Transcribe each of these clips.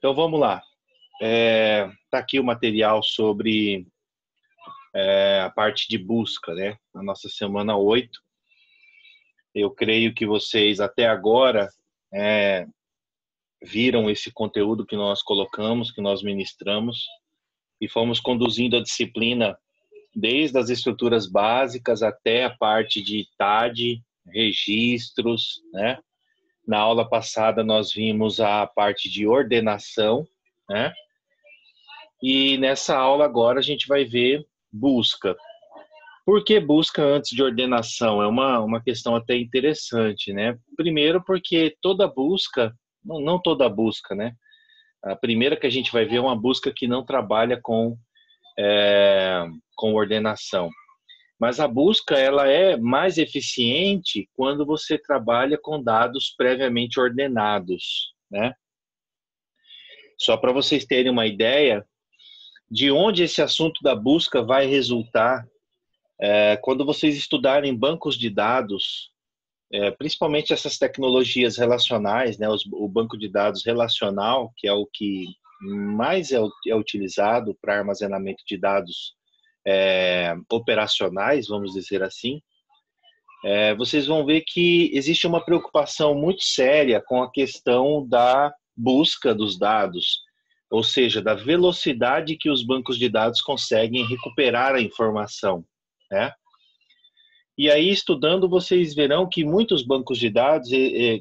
Então vamos lá. Tá aqui o material sobre a parte de busca, né? Na nossa semana 8. Eu creio que vocês até agora viram esse conteúdo que nós colocamos, que nós ministramos, e fomos conduzindo a disciplina desde as estruturas básicas até a parte de TAD, registros, né? Na aula passada nós vimos a parte de ordenação, né? E nessa aula agora a gente vai ver busca. Por que busca antes de ordenação? É uma questão até interessante, né? Primeiro porque toda busca, não toda busca, né? A primeira que a gente vai ver é uma busca que não trabalha com ordenação. Mas a busca ela é mais eficiente quando você trabalha com dados previamente ordenados, né? Só para vocês terem uma ideia de onde esse assunto da busca vai resultar, quando vocês estudarem bancos de dados, principalmente essas tecnologias relacionais, né, o banco de dados relacional, que é o que mais é utilizado para armazenamento de dados operacionais, vamos dizer assim, vocês vão ver que existe uma preocupação muito séria com a questão da busca dos dados, ou seja, da velocidade que os bancos de dados conseguem recuperar a informação, né? E aí, estudando, vocês verão que muitos bancos de dados,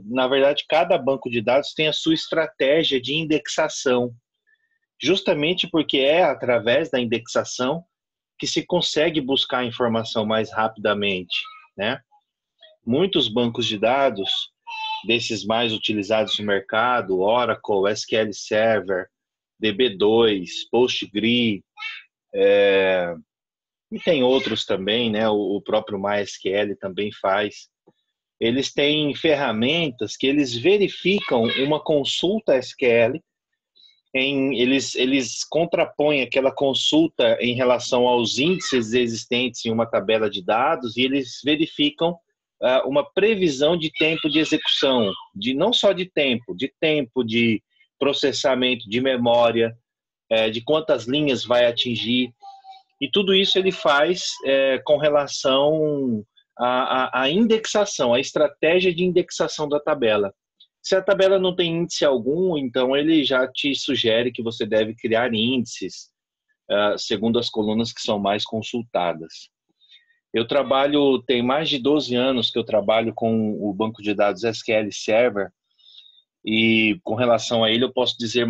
na verdade, cada banco de dados tem a sua estratégia de indexação, justamente porque é através da indexação que se consegue buscar a informação mais rapidamente, né? Muitos bancos de dados, desses mais utilizados no mercado, Oracle, SQL Server, DB2, PostgreSQL, e tem outros também, né? O próprio MySQL também faz. Eles têm ferramentas que eles verificam uma consulta SQL, eles contrapõem aquela consulta em relação aos índices existentes em uma tabela de dados e eles verificam uma previsão de tempo de execução, não só de tempo de processamento, de memória, de quantas linhas vai atingir. E tudo isso ele faz com relação à indexação, à estratégia de indexação da tabela. Se a tabela não tem índice algum, então ele já te sugere que você deve criar índices segundo as colunas que são mais consultadas. Tem mais de 12 anos que eu trabalho com o banco de dados SQL Server, e com relação a ele eu posso dizer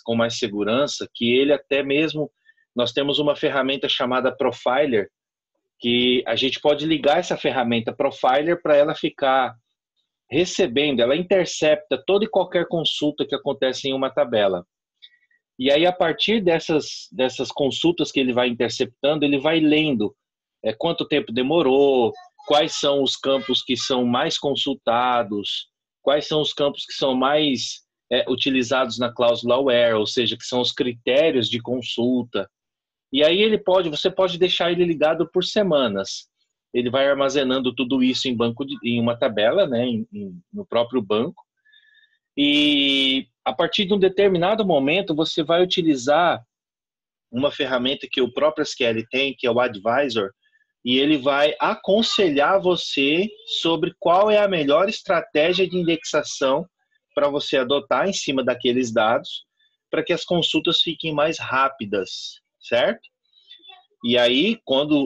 com mais segurança que ele até mesmo, nós temos uma ferramenta chamada Profiler, que a gente pode ligar essa ferramenta Profiler para ela ficar recebendo, ela intercepta toda e qualquer consulta que acontece em uma tabela. E aí, a partir dessas consultas que ele vai interceptando, ele vai lendo quanto tempo demorou, quais são os campos que são mais consultados, quais são os campos que são mais utilizados na cláusula where, ou seja, que são os critérios de consulta. E aí você pode deixar ele ligado por semanas. Ele vai armazenando tudo isso em uma tabela, né, no próprio banco. E a partir de um determinado momento, você vai utilizar uma ferramenta que o próprio SQL tem, que é o Advisor, e ele vai aconselhar você sobre qual é a melhor estratégia de indexação para você adotar em cima daqueles dados, para que as consultas fiquem mais rápidas, certo? E aí,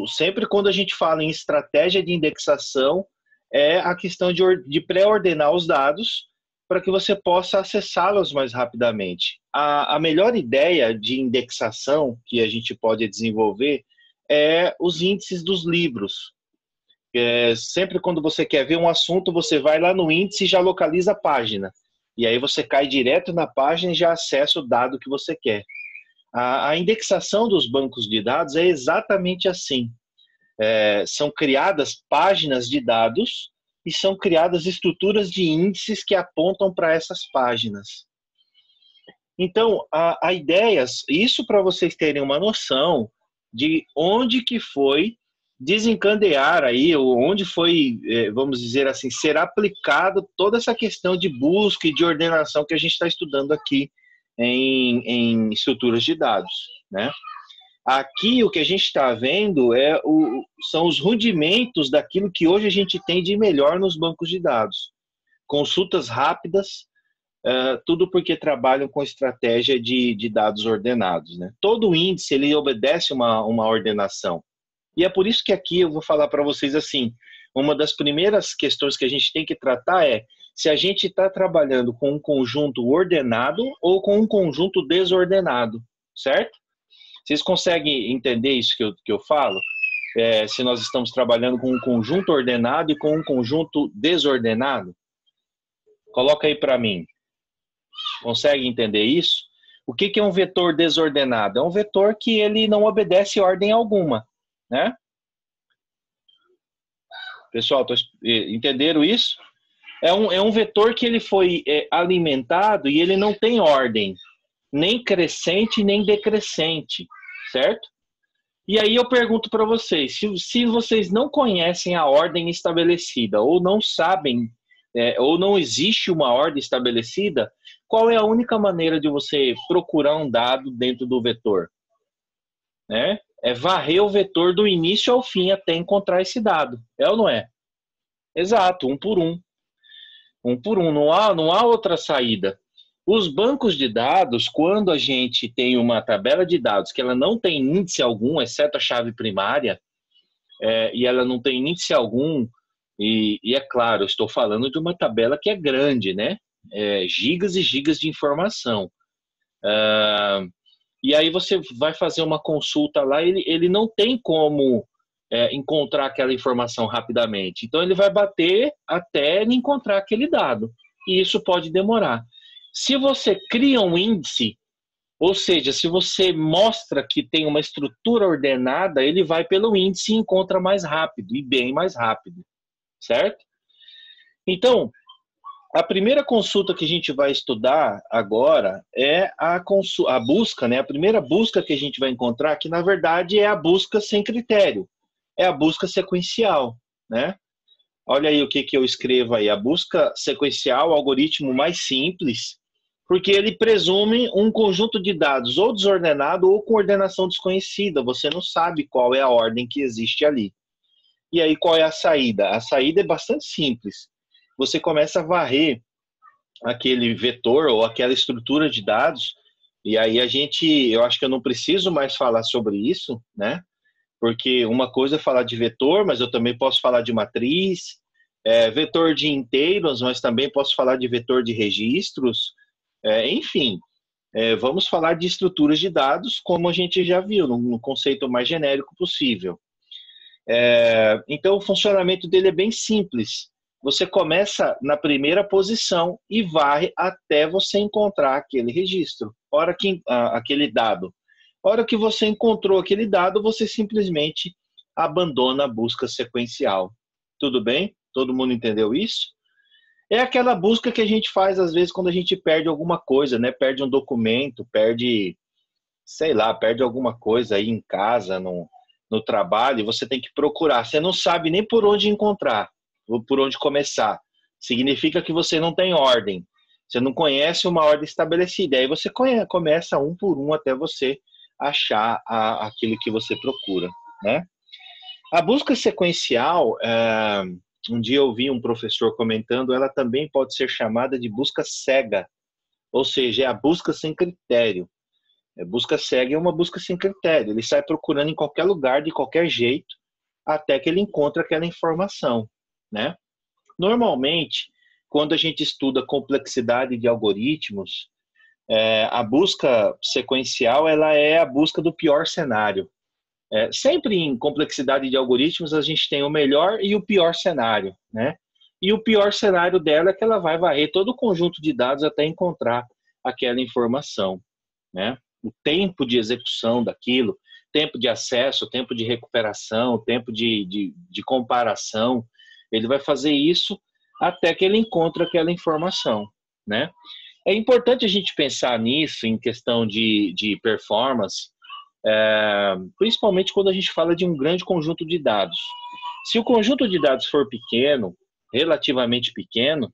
sempre quando a gente fala em estratégia de indexação, é a questão de pré-ordenar os dados para que você possa acessá-los mais rapidamente. A melhor ideia de indexação que a gente pode desenvolver é os índices dos livros. Sempre quando você quer ver um assunto, você vai lá no índice e já localiza a página. E aí você cai direto na página e já acessa o dado que você quer. A indexação dos bancos de dados é exatamente assim. São criadas páginas de dados e são criadas estruturas de índices que apontam para essas páginas. Então, a ideia, isso para vocês terem uma noção de onde que foi desencadear aí, ou onde foi, vamos dizer assim, ser aplicado toda essa questão de busca e de ordenação que a gente está estudando aqui em estruturas de dados, né? Aqui o que a gente está vendo são os rudimentos daquilo que hoje a gente tem de melhor nos bancos de dados. Consultas rápidas, tudo porque trabalham com estratégia de dados ordenados, né? Todo índice ele obedece uma ordenação. E é por isso que aqui eu vou falar para vocês assim, uma das primeiras questões que a gente tem que tratar é se a gente está trabalhando com um conjunto ordenado ou com um conjunto desordenado, certo? Vocês conseguem entender isso que eu falo? Se nós estamos trabalhando com um conjunto ordenado e com um conjunto desordenado? Coloca aí para mim. Consegue entender isso? O que é um vetor desordenado? É um vetor que ele não obedece ordem alguma, né? Pessoal, entenderam isso? É um vetor que ele foi alimentado e ele não tem ordem, nem crescente, nem decrescente, certo? E aí eu pergunto para vocês, se vocês não conhecem a ordem estabelecida, ou não sabem, ou não existe uma ordem estabelecida, qual é a única maneira de você procurar um dado dentro do vetor? É varrer o vetor do início ao fim até encontrar esse dado. É ou não é? Exato, um por um. Um por um, não há outra saída. Os bancos de dados, quando a gente tem uma tabela de dados que ela não tem índice algum, exceto a chave primária, e ela não tem índice algum, e é claro, eu estou falando de uma tabela que é grande, né? Gigas e gigas de informação. E aí você vai fazer uma consulta lá, ele não tem como encontrar aquela informação rapidamente. Então ele vai bater até encontrar aquele dado. E isso pode demorar. Se você cria um índice, ou seja, se você mostra que tem uma estrutura ordenada, ele vai pelo índice e encontra mais rápido, e bem mais rápido, certo? Então, a primeira consulta que a gente vai estudar agora é a busca, né? A primeira busca que a gente vai encontrar, que na verdade é a busca sem critério, é a busca sequencial, né? Olha aí o que eu escrevo aí, a busca sequencial, o algoritmo mais simples, porque ele presume um conjunto de dados ou desordenado ou com ordenação desconhecida. Você não sabe qual é a ordem que existe ali. E aí qual é a saída? A saída é bastante simples. Você começa a varrer aquele vetor ou aquela estrutura de dados, e aí eu acho que eu não preciso mais falar sobre isso, né? Porque uma coisa é falar de vetor, mas eu também posso falar de matriz, vetor de inteiros, mas também posso falar de vetor de registros, enfim, vamos falar de estruturas de dados, como a gente já viu, no conceito mais genérico possível. Então, o funcionamento dele é bem simples. Você começa na primeira posição e varre até você encontrar aquele registro, aquele dado. A hora que você encontrou aquele dado, você simplesmente abandona a busca sequencial. Tudo bem? Todo mundo entendeu isso? É aquela busca que a gente faz, às vezes, quando a gente perde alguma coisa, né? Perde um documento, perde alguma coisa aí em casa, no trabalho, e você tem que procurar. Você não sabe nem por onde encontrar, ou por onde começar. Significa que você não tem ordem. Você não conhece uma ordem estabelecida. Aí você começa um por um até você achar aquilo que você procura, né? A busca sequencial, um dia eu vi um professor comentando, ela também pode ser chamada de busca cega, ou seja, é a busca sem critério. Busca cega é uma busca sem critério, ele sai procurando em qualquer lugar, de qualquer jeito, até que ele encontra aquela informação, né? Normalmente, quando a gente estuda complexidade de algoritmos, a busca sequencial ela é a busca do pior cenário. Sempre em complexidade de algoritmos a gente tem o melhor e o pior cenário, né? E o pior cenário dela é que ela vai varrer todo o conjunto de dados até encontrar aquela informação, né? O tempo de execução daquilo, tempo de acesso, tempo de recuperação, tempo de comparação, ele vai fazer isso até que ele encontre aquela informação, né? É importante a gente pensar nisso em questão de performance, principalmente quando a gente fala de um grande conjunto de dados. Se o conjunto de dados for pequeno, relativamente pequeno,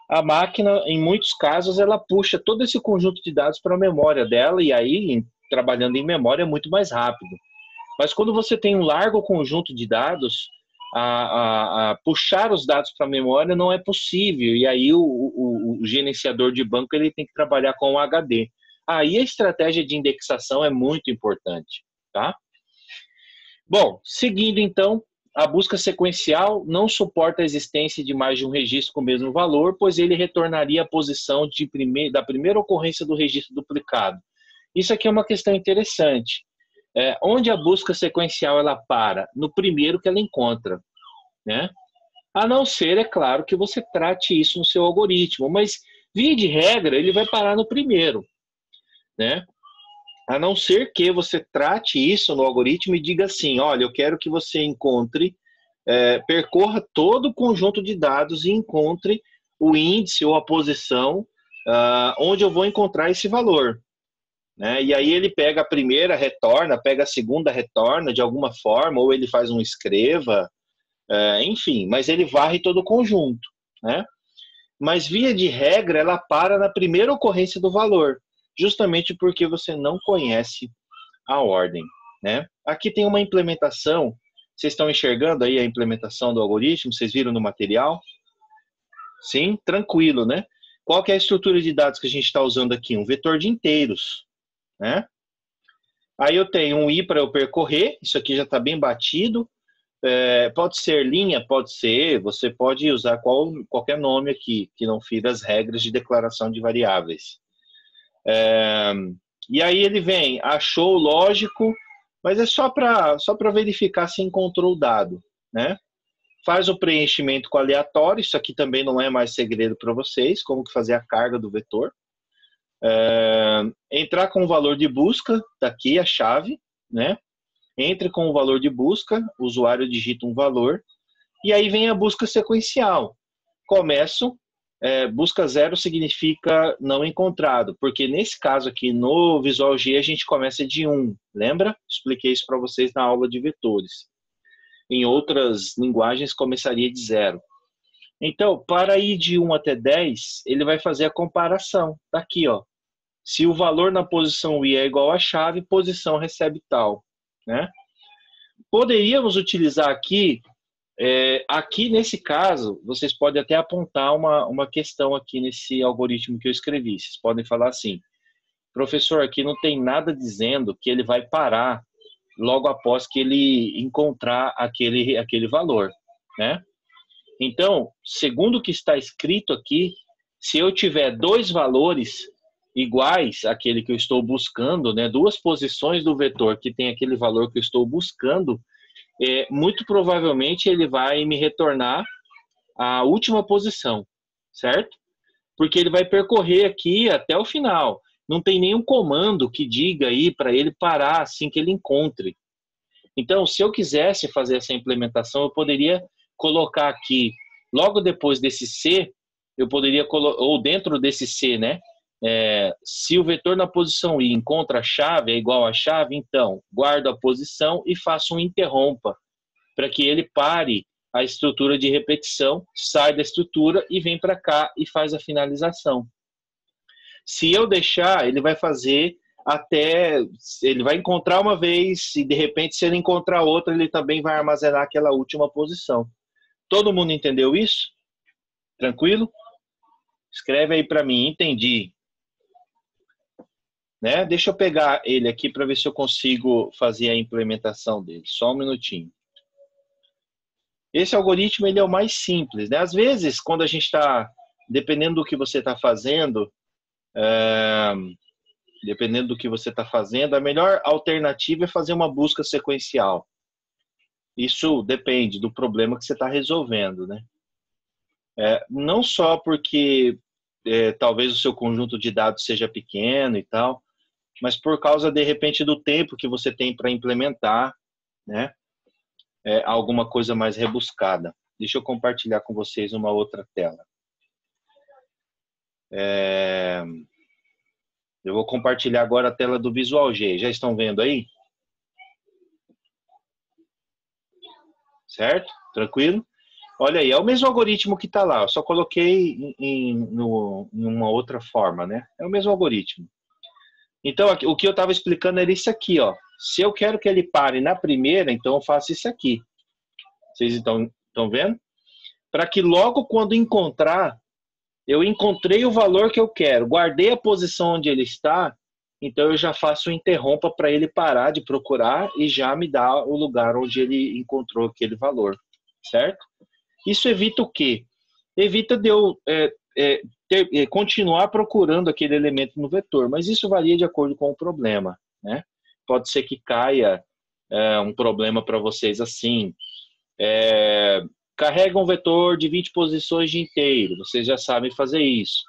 A máquina, em muitos casos, ela puxa todo esse conjunto de dados para a memória dela, e aí, trabalhando em memória, é muito mais rápido. Mas quando você tem um largo conjunto de dados, a puxar os dados para a memória não é possível, e aí o gerenciador de banco ele tem que trabalhar com o HD. Aí a estratégia de indexação é muito importante, tá? Bom, seguindo então, a busca sequencial não suporta a existência de mais de um registro com o mesmo valor, pois ele retornaria à posição da primeira ocorrência do registro duplicado. Isso aqui é uma questão interessante. Onde a busca sequencial ela para? No primeiro que ela encontra, né? A não ser, é claro, que você trate isso no seu algoritmo, mas via de regra ele vai parar no primeiro, né? A não ser que você trate isso no algoritmo e diga assim, olha, eu quero que você encontre, percorra todo o conjunto de dados e encontre o índice ou a posição onde eu vou encontrar esse valor. Né? E aí ele pega a primeira, retorna, pega a segunda, retorna de alguma forma, ou ele faz um escreva, enfim, mas ele varre todo o conjunto. Né? Mas via de regra, ela para na primeira ocorrência do valor, justamente porque você não conhece a ordem. Né? Aqui tem uma implementação, vocês estão enxergando aí a implementação do algoritmo, vocês viram no material? Sim, tranquilo, né? Qual que é a estrutura de dados que a gente está usando aqui? Um vetor de inteiros, né? Aí eu tenho um i para eu percorrer, isso aqui já está bem batido, pode ser linha, pode ser, você pode usar qualquer nome aqui, que não fira as regras de declaração de variáveis. E aí ele vem, achou o lógico, mas é só para verificar se encontrou o dado, né? Faz o preenchimento com aleatório, isso aqui também não é mais segredo para vocês, como que fazer a carga do vetor. Entrar com o valor de busca, daqui a chave, né? Entre com o valor de busca, o usuário digita um valor, e aí vem a busca sequencial. Começo, busca zero significa não encontrado, porque nesse caso aqui no Visual G a gente começa de 1, lembra? Expliquei isso para vocês na aula de vetores. Em outras linguagens começaria de 0. Então, para ir de 1 até 10, ele vai fazer a comparação. Tá aqui, ó. Se o valor na posição i é igual à chave, posição recebe tal, né? Poderíamos utilizar aqui, aqui nesse caso, vocês podem até apontar uma questão aqui nesse algoritmo que eu escrevi. Vocês podem falar assim, professor, aqui não tem nada dizendo que ele vai parar logo após que ele encontrar aquele valor, né? Então, segundo o que está escrito aqui, se eu tiver dois valores iguais àquele que eu estou buscando, né, duas posições do vetor que tem aquele valor que eu estou buscando, muito provavelmente ele vai me retornar a última posição, certo? Porque ele vai percorrer aqui até o final. Não tem nenhum comando que diga aí para ele parar assim que ele encontre. Então, se eu quisesse fazer essa implementação, eu poderia colocar aqui, logo depois desse C, eu poderia colocar, ou dentro desse C, né? Se o vetor na posição i encontra a chave, é igual a chave, então guardo a posição e faço um interrompa, para que ele pare a estrutura de repetição, sai da estrutura e vem para cá e faz a finalização. Se eu deixar, ele vai fazer ele vai encontrar uma vez e de repente se ele encontrar outra, ele também vai armazenar aquela última posição. Todo mundo entendeu isso? Tranquilo? Escreve aí para mim, entendi. Né? Deixa eu pegar ele aqui para ver se eu consigo fazer a implementação dele. Só um minutinho. Esse algoritmo ele é o mais simples. Né? Às vezes, quando a gente está, dependendo do que você está fazendo, a melhor alternativa é fazer uma busca sequencial. Isso depende do problema que você está resolvendo, né? Não só porque talvez o seu conjunto de dados seja pequeno e tal, mas por causa, de repente, do tempo que você tem para implementar, né? Alguma coisa mais rebuscada. Deixa eu compartilhar com vocês uma outra tela. Eu vou compartilhar agora a tela do Visual G. Já estão vendo aí? Certo? Tranquilo? Olha aí, é o mesmo algoritmo que está lá, eu só coloquei em uma outra forma, né? É o mesmo algoritmo. Então, o que eu estava explicando era isso aqui, ó. Se eu quero que ele pare na primeira, então eu faço isso aqui. Vocês estão vendo? Para que logo quando encontrar, eu encontrei o valor que eu quero, guardei a posição onde ele está, então eu já faço o interrompa para ele parar de procurar e já me dá o lugar onde ele encontrou aquele valor, certo? Isso evita o quê? Evita de eu continuar procurando aquele elemento no vetor, mas isso varia de acordo com o problema, né? Pode ser que caia um problema para vocês assim. Carrega um vetor de 20 posições de inteiro, vocês já sabem fazer isso.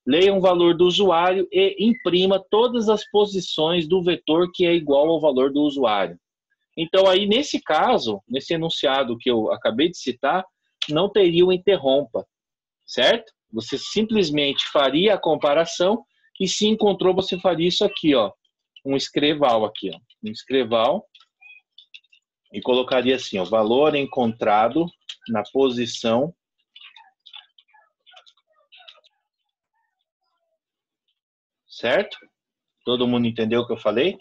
Leia um valor do usuário e imprima todas as posições do vetor que é igual ao valor do usuário. Então, aí, nesse caso, nesse enunciado que eu acabei de citar, não teria o interrompa, certo? Você simplesmente faria a comparação e se encontrou, você faria isso aqui, ó, um escreval aqui, ó, um escreval, e colocaria assim, ó, valor encontrado na posição certo? Todo mundo entendeu o que eu falei?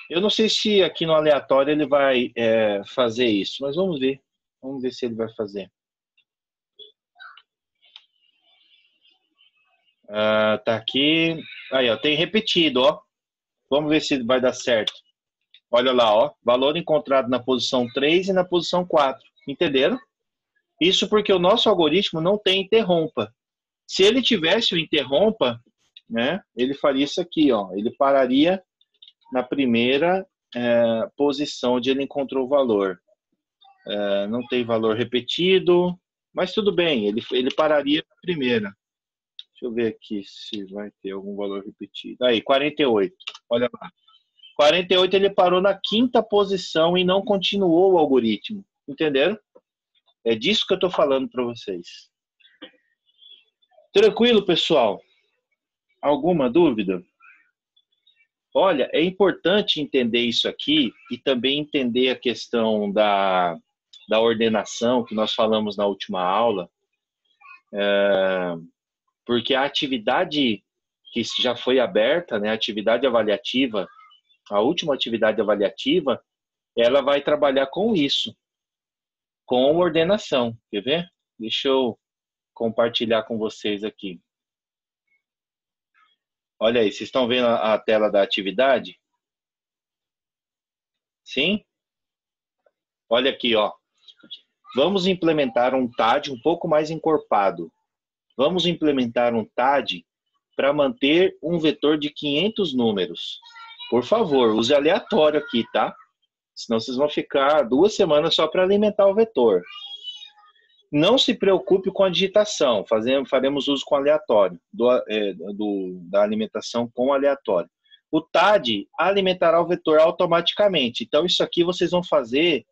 Eu não sei se aqui no aleatório ele vai fazer isso, mas vamos ver. Vamos ver se ele vai fazer. Tá aqui. Aí, ó, tem repetido, ó. Vamos ver se vai dar certo. Olha lá, ó. Valor encontrado na posição 3 e na posição 4. Entenderam? Isso porque o nosso algoritmo não tem interrompa. Se ele tivesse o interrompa, né, ele faria isso aqui, ó. Ele pararia na primeira posição onde ele encontrou o valor. Não tem valor repetido, mas tudo bem, ele pararia na primeira. Deixa eu ver aqui se vai ter algum valor repetido. Aí, 48. Olha lá. 48 ele parou na quinta posição e não continuou o algoritmo. Entenderam? É disso que eu estou falando para vocês. Tranquilo, pessoal? Alguma dúvida? Olha, é importante entender isso aqui e também entender a questão da ordenação que nós falamos na última aula, porque a atividade que já foi aberta, né, a atividade avaliativa, a última atividade avaliativa, ela vai trabalhar com isso, com ordenação. Quer ver? Deixa eu compartilhar com vocês aqui. Olha aí, vocês estão vendo a tela da atividade? Sim? Olha aqui, ó. Vamos implementar um TAD um pouco mais encorpado. Vamos implementar um TAD para manter um vetor de 500 números. Por favor, use aleatório aqui, tá? Senão vocês vão ficar 2 semanas só para alimentar o vetor. Não se preocupe com a digitação, faremos uso com aleatório, da alimentação com aleatório. O TAD alimentará o vetor automaticamente, então isso aqui vocês vão fazer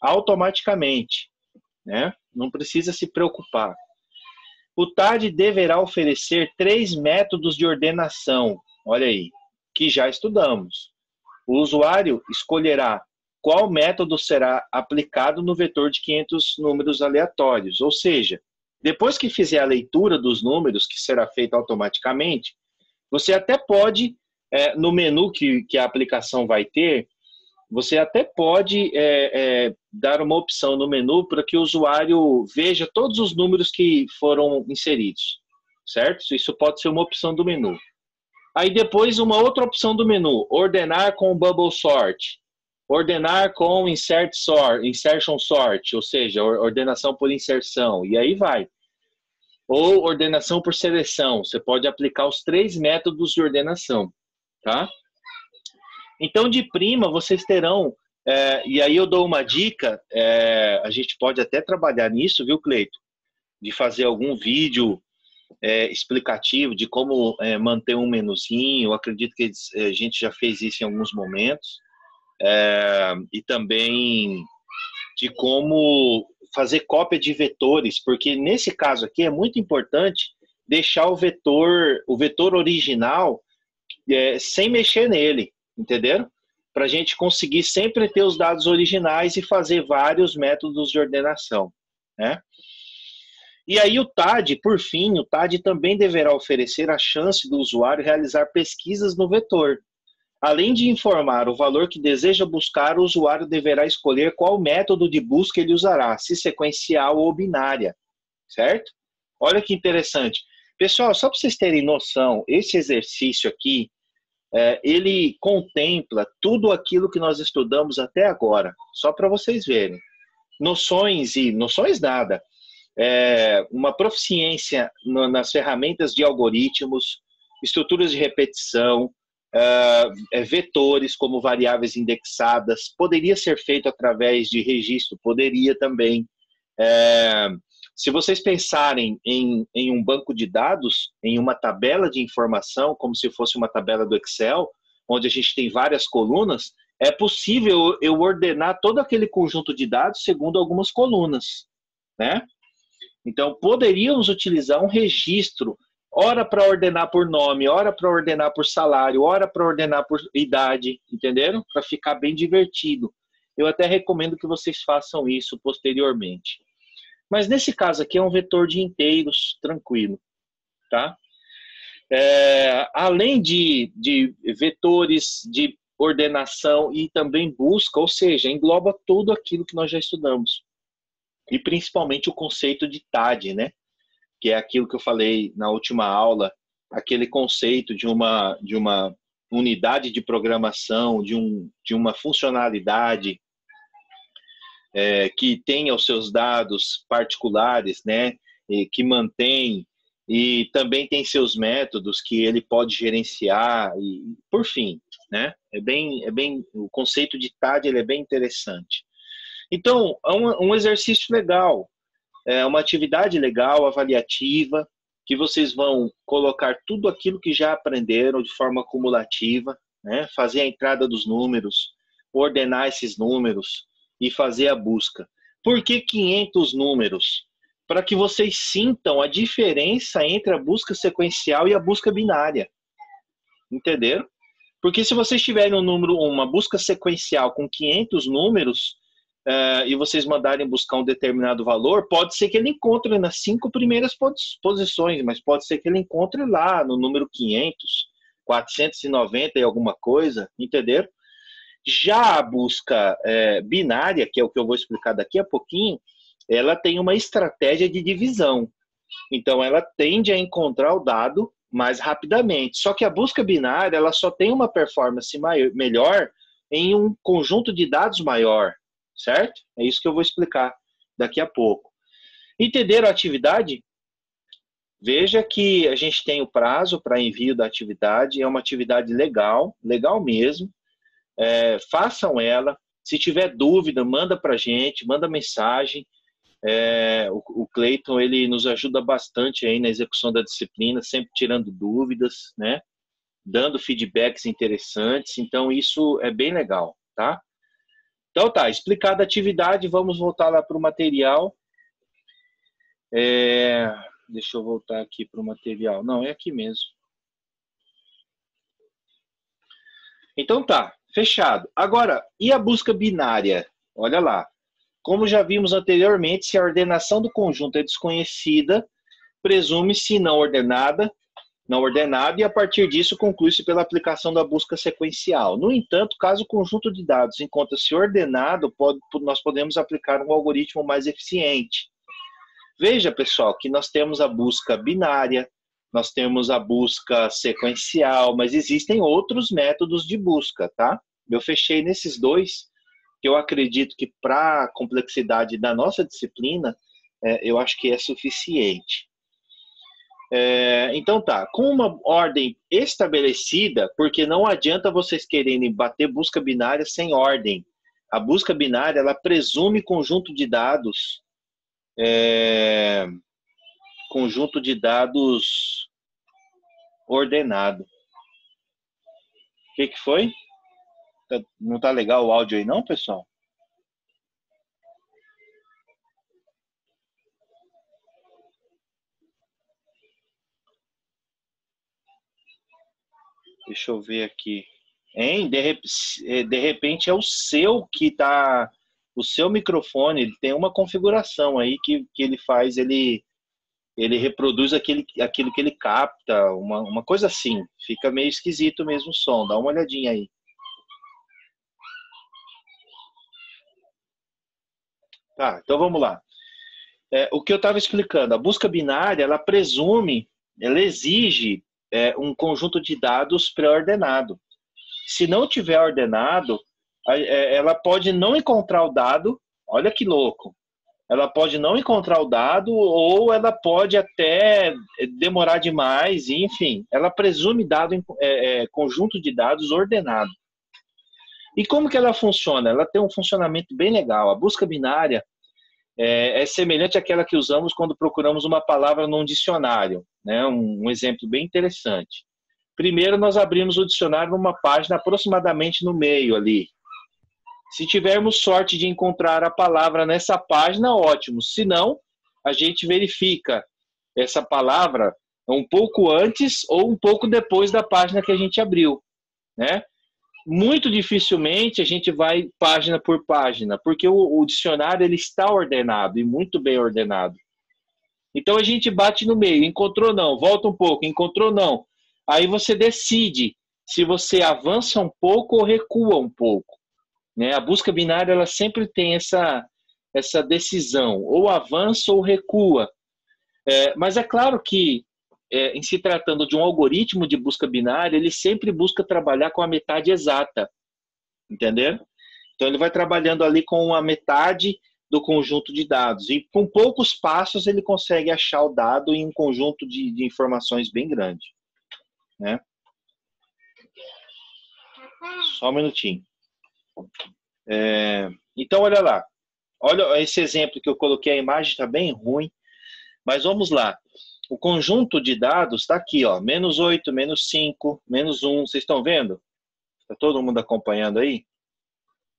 automaticamente, né? Não precisa se preocupar. O TAD deverá oferecer 3 métodos de ordenação, olha aí, que já estudamos. O usuário escolherá qual método será aplicado no vetor de 500 números aleatórios, ou seja, depois que fizer a leitura dos números, que será feita automaticamente, você até pode, no menu que a aplicação vai ter, você até pode dar uma opção no menu para que o usuário veja todos os números que foram inseridos, certo? Isso pode ser uma opção do menu. Aí depois uma outra opção do menu, ordenar com bubble sort, ordenar com insertion sort, ou seja, ordenação por inserção, e aí vai. Ou ordenação por seleção, você pode aplicar os 3 métodos de ordenação, tá? Então, de prima, vocês terão, e aí eu dou uma dica, a gente pode até trabalhar nisso, viu, Cleito? De fazer algum vídeo explicativo de como manter um menuzinho, eu acredito que a gente já fez isso em alguns momentos, e também de como fazer cópia de vetores, porque nesse caso aqui é muito importante deixar o vetor original sem mexer nele, entenderam? Para a gente conseguir sempre ter os dados originais e fazer vários métodos de ordenação, né? E aí o TAD, por fim, o TAD também deverá oferecer a chance do usuário realizar pesquisas no vetor. Além de informar o valor que deseja buscar, o usuário deverá escolher qual método de busca ele usará, se sequencial ou binária, certo? Olha que interessante. Pessoal, só para vocês terem noção, esse exercício aqui, ele contempla tudo aquilo que nós estudamos até agora, só para vocês verem. Noções nada. Uma proficiência nas ferramentas de algoritmos, estruturas de repetição, vetores como variáveis indexadas, poderia ser feito através de registro, poderia também. Se vocês pensarem em um banco de dados, em uma tabela de informação, como se fosse uma tabela do Excel, onde a gente tem várias colunas, é possível eu ordenar todo aquele conjunto de dados segundo algumas colunas, né? Então, poderíamos utilizar um registro, ora para ordenar por nome, ora para ordenar por salário, ora para ordenar por idade, entenderam? Para ficar bem divertido. Eu até recomendo que vocês façam isso posteriormente. Mas nesse caso aqui é um vetor de inteiros, tranquilo, tá? Além de vetores de ordenação e também busca, ou seja, engloba tudo aquilo que nós já estudamos. E principalmente o conceito de TAD, né? Que é aquilo que eu falei na última aula, aquele conceito de uma unidade de programação, de uma funcionalidade que tenha os seus dados particulares, né? E que mantém e também tem seus métodos que ele pode gerenciar e por fim, né? O conceito de TAD ele é bem interessante. Então, é um exercício legal, é uma atividade legal, avaliativa, que vocês vão colocar tudo aquilo que já aprenderam de forma acumulativa, né? Fazer a entrada dos números, ordenar esses números e fazer a busca. Por que 500 números? Para que vocês sintam a diferença entre a busca sequencial e a busca binária. Entenderam? Porque se vocês tiverem uma busca sequencial com 500 números, e vocês mandarem buscar um determinado valor, pode ser que ele encontre nas 5 primeiras posições, mas pode ser que ele encontre lá no número 500, 490 e alguma coisa, entenderam? Já a busca binária, que é o que eu vou explicar daqui a pouquinho, ela tem uma estratégia de divisão. Então, ela tende a encontrar o dado mais rapidamente. Só que a busca binária, ela só tem uma performance melhor em um conjunto de dados maior, certo? É isso que eu vou explicar daqui a pouco. Entenderam a atividade? Veja que a gente tem o prazo para envio da atividade, é uma atividade legal, legal mesmo. Façam ela. Se tiver dúvida, manda para a gente, manda mensagem. O Cleiton, ele nos ajuda bastante aí na execução da disciplina, sempre tirando dúvidas, né? Dando feedbacks interessantes. Então, isso é bem legal, tá? Então tá, explicada a atividade, vamos voltar lá para o material. Deixa eu voltar aqui para o material. Não, é aqui mesmo. Então tá, fechado. Agora, e a busca binária? Olha lá. Como já vimos anteriormente, se a ordenação do conjunto é desconhecida, presume-se não ordenada, e a partir disso conclui-se pela aplicação da busca sequencial. No entanto, caso o conjunto de dados encontre-se ordenado, nós podemos aplicar um algoritmo mais eficiente. Veja, pessoal, que nós temos a busca binária, nós temos a busca sequencial, mas existem outros métodos de busca, tá? Eu fechei nesses dois, que eu acredito que para a complexidade da nossa disciplina, eu acho que é suficiente. Então tá, com uma ordem estabelecida, porque não adianta vocês quererem bater busca binária sem ordem. A busca binária, ela presume conjunto de dados ordenado. O que foi? Não tá legal o áudio aí não, pessoal? Deixa eu ver aqui. Hein? De repente é o seu que tá o seu microfone ele tem uma configuração aí que ele faz, ele reproduz aquilo que ele capta, uma coisa assim. Fica meio esquisito mesmo o som. Dá uma olhadinha aí. Tá, então vamos lá. O que eu estava explicando, a busca binária, ela presume, ela exige um conjunto de dados pré-ordenado. Se não tiver ordenado, ela pode não encontrar o dado, olha que louco, ela pode não encontrar o dado ou ela pode até demorar demais, enfim, ela presume conjunto de dados ordenado. E como que ela funciona? Ela tem um funcionamento bem legal. A busca binária é semelhante àquela que usamos quando procuramos uma palavra num dicionário, né? Um exemplo bem interessante. Primeiro, nós abrimos o dicionário numa página aproximadamente no meio ali. Se tivermos sorte de encontrar a palavra nessa página, ótimo. Se não, a gente verifica essa palavra um pouco antes ou um pouco depois da página que a gente abriu, né? Muito dificilmente a gente vai página por página, porque o dicionário ele está ordenado e muito bem ordenado. Então a gente bate no meio, encontrou não, volta um pouco, encontrou não. Aí você decide se você avança um pouco ou recua um pouco, né? A busca binária ela sempre tem essa decisão, ou avança ou recua. Mas é claro que em se tratando de um algoritmo de busca binária, ele sempre busca trabalhar com a metade exata, entendeu? Então ele vai trabalhando ali com a metade do conjunto de dados e com poucos passos ele consegue achar o dado em um conjunto de informações bem grande, né? Só um minutinho. Então olha lá, olha esse exemplo que eu coloquei, a imagem está bem ruim, mas vamos lá. O conjunto de dados está aqui, ó, -8, -5, -1, vocês estão vendo? Está todo mundo acompanhando aí?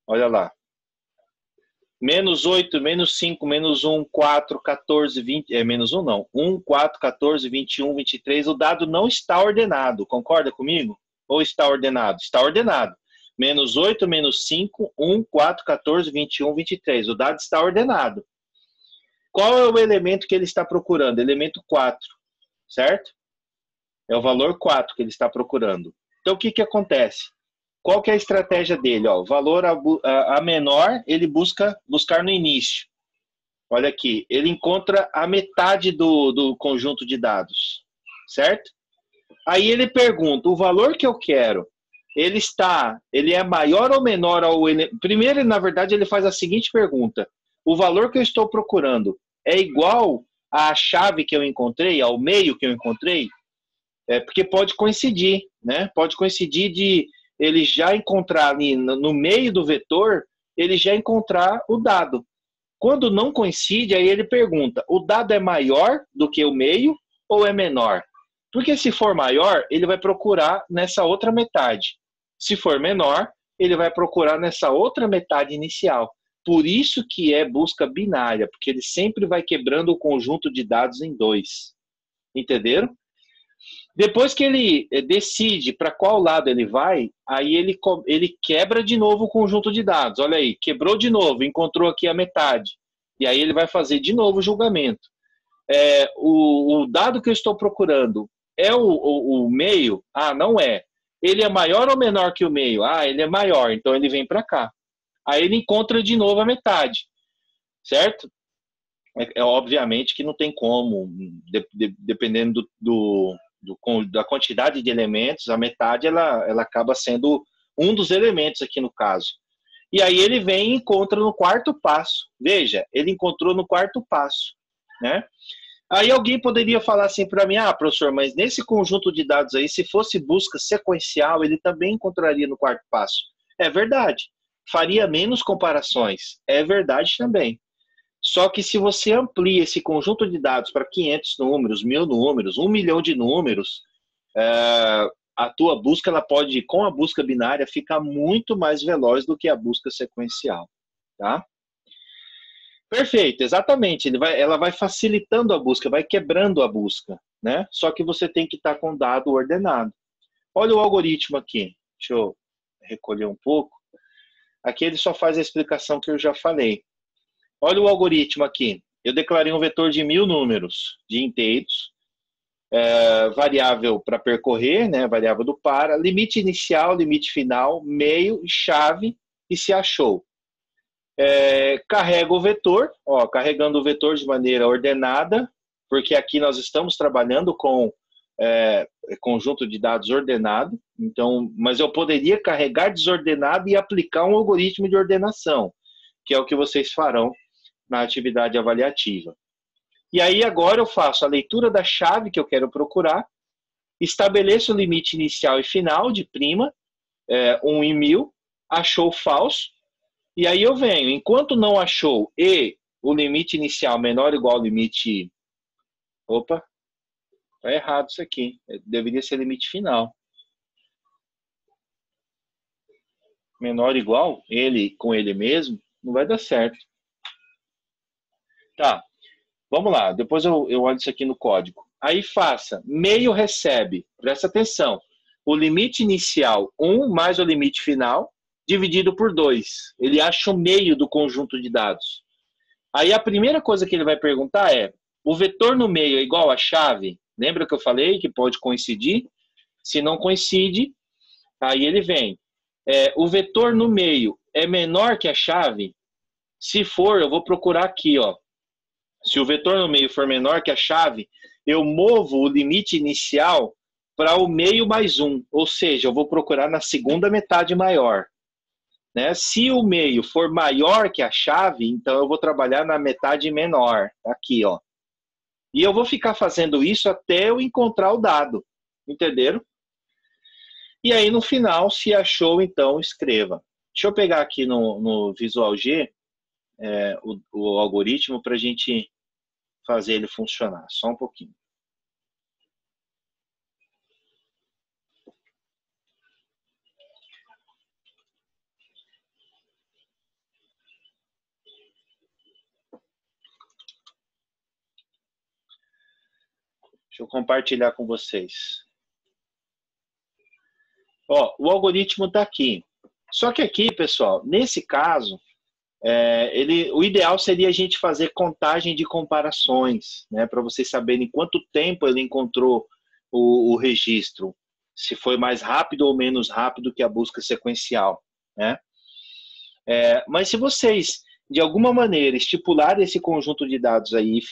Olha lá. -8, -5, -1, 4, 14, 20... -1 não. 1, 4, 14, 21, 23. O dado não está ordenado. Concorda comigo? Ou está ordenado? Está ordenado. -8, -5, 1, 4, 14, 21, 23. O dado está ordenado. Qual é o elemento que ele está procurando? Elemento 4, certo? É o valor 4 que ele está procurando. Então, o que acontece? Qual que é a estratégia dele? Ó, o valor a menor, ele buscar no início. Olha aqui, ele encontra a metade do conjunto de dados, certo? Aí ele pergunta, o valor que eu quero, ele é maior ou menor ao... Primeiro, na verdade, ele faz a seguinte pergunta. O valor que eu estou procurando é igual à chave que eu encontrei, ao meio que eu encontrei? Porque pode coincidir, né? Pode coincidir de ele já encontrar ali no meio do vetor, ele já encontrar o dado. Quando não coincide, aí ele pergunta, o dado é maior do que o meio ou é menor? Porque se for maior, ele vai procurar nessa outra metade. Se for menor, ele vai procurar nessa outra metade inicial. Por isso que é busca binária, porque ele sempre vai quebrando o conjunto de dados em dois. Entenderam? Depois que ele decide para qual lado ele vai, aí ele quebra de novo o conjunto de dados. Olha aí, quebrou de novo, encontrou aqui a metade. E aí ele vai fazer de novo o julgamento. O dado que eu estou procurando é o meio? Ah, não é. Ele é maior ou menor que o meio? Ah, ele é maior, então ele vem para cá. Aí ele encontra de novo a metade, certo? Obviamente que não tem como, dependendo da quantidade de elementos, a metade ela acaba sendo um dos elementos aqui no caso. E aí ele vem e encontra no quarto passo. Veja, ele encontrou no quarto passo, né? Aí alguém poderia falar assim para mim, professor, mas nesse conjunto de dados aí, se fosse busca sequencial, ele também encontraria no quarto passo. É verdade. Faria menos comparações. É verdade também. Só que se você amplia esse conjunto de dados para 500 números, 1000 números, 1 milhão de números, a tua busca, ela pode, com a busca binária, ficar muito mais veloz do que a busca sequencial, tá? Perfeito, exatamente. Ela vai facilitando a busca, vai quebrando a busca, né? Só que você tem que estar com o dado ordenado. Olha o algoritmo aqui. Deixa eu recolher um pouco. Aqui ele só faz a explicação que eu já falei. Olha o algoritmo aqui. Eu declarei um vetor de 1000 números de inteiros, variável para percorrer, né, variável do para, limite inicial, limite final, meio, chave e se achou. Carrega o vetor, ó, carregando o vetor de maneira ordenada, porque aqui nós estamos trabalhando com conjunto de dados ordenado, então, mas eu poderia carregar desordenado e aplicar um algoritmo de ordenação, que é o que vocês farão na atividade avaliativa. E aí agora eu faço a leitura da chave que eu quero procurar, estabeleço o limite inicial e final de prima, 1 em 1000, achou falso, e aí eu venho, enquanto não achou e o limite inicial menor ou igual ao limite... Opa, tá errado isso aqui, deveria ser limite final. Menor ou igual, ele com ele mesmo, não vai dar certo. Tá, vamos lá, depois eu olho isso aqui no código. Aí faça, meio recebe, presta atenção, o limite inicial 1 mais o limite final, dividido por 2. Ele acha o meio do conjunto de dados. Aí a primeira coisa que ele vai perguntar é, o vetor no meio é igual à chave? Lembra que eu falei que pode coincidir? Se não coincide, aí ele vem. O vetor no meio é menor que a chave? Se for, eu vou procurar aqui, ó. Se o vetor no meio for menor que a chave, eu movo o limite inicial para o meio mais 1. Ou seja, eu vou procurar na segunda metade maior. Né? Se o meio for maior que a chave, então eu vou trabalhar na metade menor. Aqui, ó. E eu vou ficar fazendo isso até eu encontrar o dado. Entenderam? E aí, no final, se achou, então, escreva. Deixa eu pegar aqui no Visual G o algoritmo para a gente fazer ele funcionar. Só um pouquinho. Deixa eu compartilhar com vocês. Ó, o algoritmo está aqui. Só que aqui, pessoal, nesse caso, o ideal seria a gente fazer contagem de comparações, né, para vocês saberem quanto tempo ele encontrou o registro, se foi mais rápido ou menos rápido que a busca sequencial, né? Mas se vocês, de alguma maneira, estipularem esse conjunto de dados aí e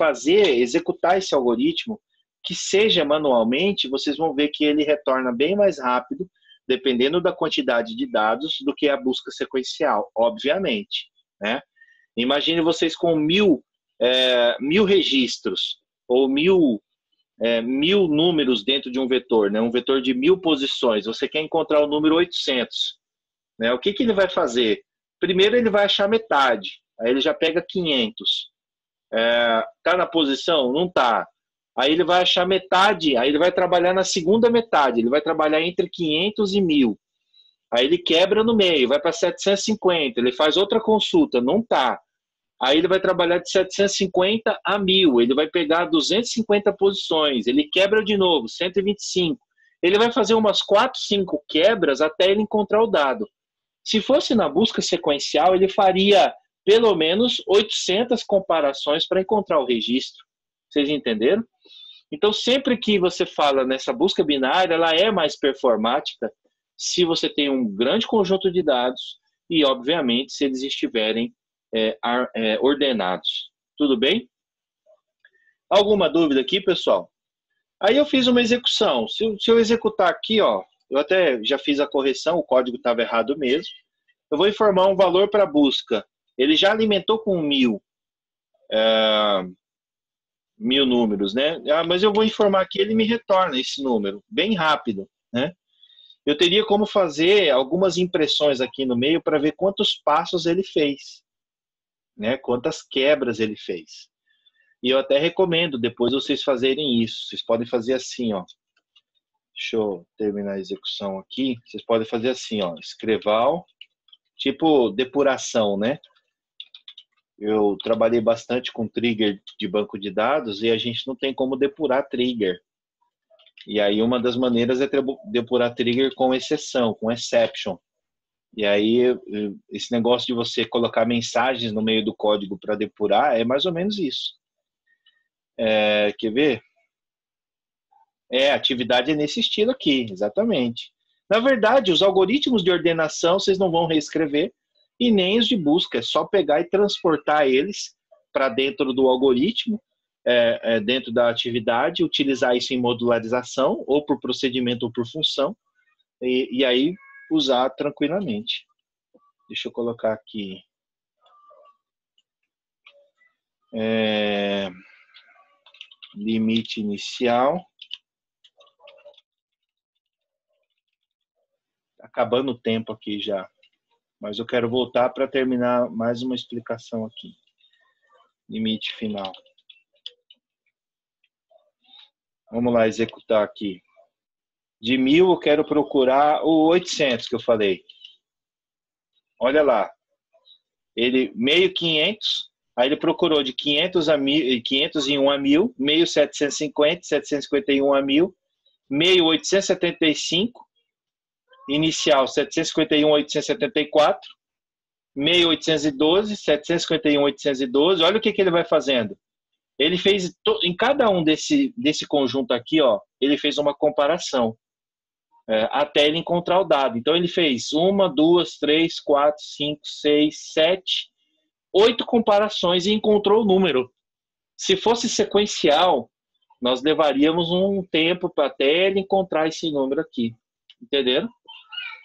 executar esse algoritmo, que seja manualmente, vocês vão ver que ele retorna bem mais rápido, dependendo da quantidade de dados, do que a busca sequencial, obviamente. Né? Imagine vocês com 1000 registros ou 1000 números dentro de um vetor, né? Um vetor de 1000 posições. Você quer encontrar o número 800. Né? O que ele vai fazer? Primeiro ele vai achar metade. Aí ele já pega 500. Tá na posição? Não tá. Aí ele vai achar metade. Aí ele vai trabalhar na segunda metade. Ele vai trabalhar entre 500 e 1000. Aí ele quebra no meio, vai para 750, ele faz outra consulta, não tá. Aí ele vai trabalhar de 750 a 1000, ele vai pegar 250 posições, ele quebra de novo, 125. Ele vai fazer umas 4, 5 quebras até ele encontrar o dado. Se fosse na busca sequencial, ele faria pelo menos 800 comparações para encontrar o registro. Vocês entenderam? Então, sempre que você fala nessa busca binária, ela é mais performática, se você tem um grande conjunto de dados e, obviamente, se eles estiverem ordenados. Tudo bem? Alguma dúvida aqui, pessoal? Aí eu fiz uma execução. Se eu executar aqui, ó, eu até já fiz a correção, o código estava errado mesmo. Eu vou informar um valor para busca. Ele já alimentou com 1000 números, né? Mas eu vou informar que ele me retorna esse número, bem rápido, né? Eu teria como fazer algumas impressões aqui no meio para ver quantos passos ele fez, né? Quantas quebras ele fez. E eu até recomendo depois vocês fazerem isso. Vocês podem fazer assim, ó. Deixa eu terminar a execução aqui. Vocês podem fazer assim, ó. Escreval, tipo depuração, né? Eu trabalhei bastante com trigger de banco de dados e a gente não tem como depurar trigger. E aí uma das maneiras é depurar trigger com exceção, com exception. E aí, esse negócio de você colocar mensagens no meio do código para depurar é mais ou menos isso. Quer ver? A atividade é nesse estilo aqui, exatamente. Na verdade, os algoritmos de ordenação vocês não vão reescrever, e nem os de busca, é só pegar e transportar eles para dentro do algoritmo, dentro da atividade, utilizar isso em modularização, ou por procedimento ou por função, e aí usar tranquilamente. Deixa eu colocar aqui. Limite inicial. Acabando o tempo aqui já. Mas eu quero voltar para terminar mais uma explicação aqui. Limite final. Vamos lá executar aqui. De 1000 eu quero procurar o 800 que eu falei. Olha lá. Ele, meio 500, aí ele procurou de 500 a 1000, 501 a 1000, meio 750, 751 a 1000, meio 875, inicial 751 a 874, meio 812, 751 a 812. Olha o que ele vai fazendo. Ele fez, em cada um desse conjunto aqui, ó, ele fez uma comparação. Até ele encontrar o dado. Então ele fez 1, 2, 3, 4, 5, 6, 7, 8 comparações e encontrou o número. Se fosse sequencial, nós levaríamos um tempo para até ele encontrar esse número aqui. Entenderam?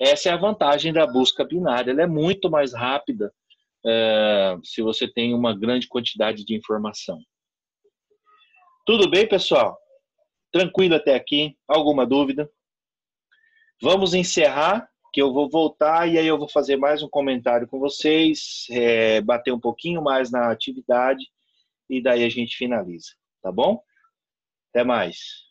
Essa é a vantagem da busca binária. Ela é muito mais rápida se você tem uma grande quantidade de informação. Tudo bem, pessoal? Tranquilo até aqui? Alguma dúvida? Vamos encerrar, que eu vou voltar e aí eu vou fazer mais um comentário com vocês, bater um pouquinho mais na atividade e daí a gente finaliza, tá bom? Até mais.